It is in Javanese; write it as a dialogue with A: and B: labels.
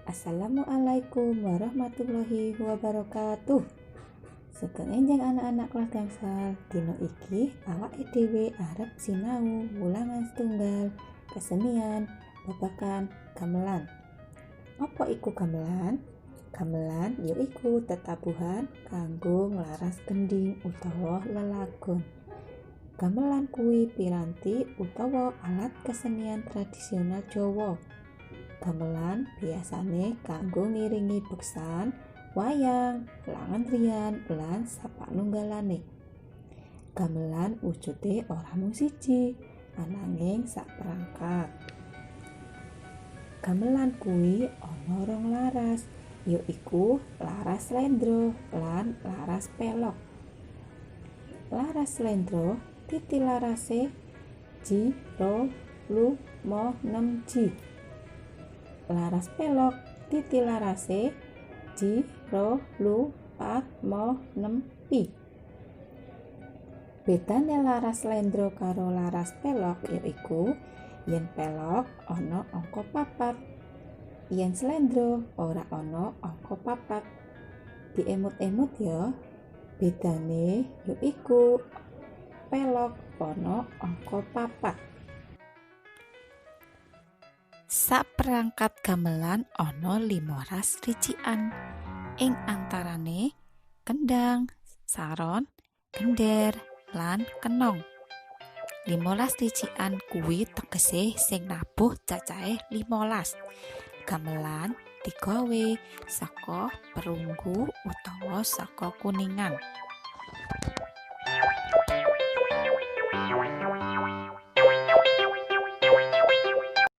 A: Assalamualaikum warahmatullahi wabarakatuh. Sugeng enjang anak-anak kelas gangsal. Dino iki awake dhewe arep sinau wulangan setunggal kesenian babagan gamelan. Apa iku gamelan? Gamelan yaiku tetabuhan kanggo nglaras gending utawa lelagon. Gamelan kuwi piranti utawa alat kesenian tradisional Jawa. Gamelan biasane kanggo ngiringi beksan, wayang, langentrian, lan sapanunggalane. Gamelan wujude ora mung siji, ananging saperangkat. Gamelan kuwi ana rong laras, yaiku laras slendro lan laras pelok. Laras slendro titilarase ji, ro, lu, mo, nem, ji. Laras pelok titilarase ji, ro, lu, pat, mo, nem, pi. Bedane laras slendro karo laras pelok yaiku yen pelok ana angka 4, yen slendro ora ana angka 4. Diemut-emut ya. Bedane yaiku pelok ana angka 4. Saperangkat gamelan ana 15 ricikan, ing antarane kendang, saron, gender, lan kenong. 15 ricikan kuwi tegese sing nabuh cacahe 15. Gamelan digawe saka perunggu utawa saka kuningan.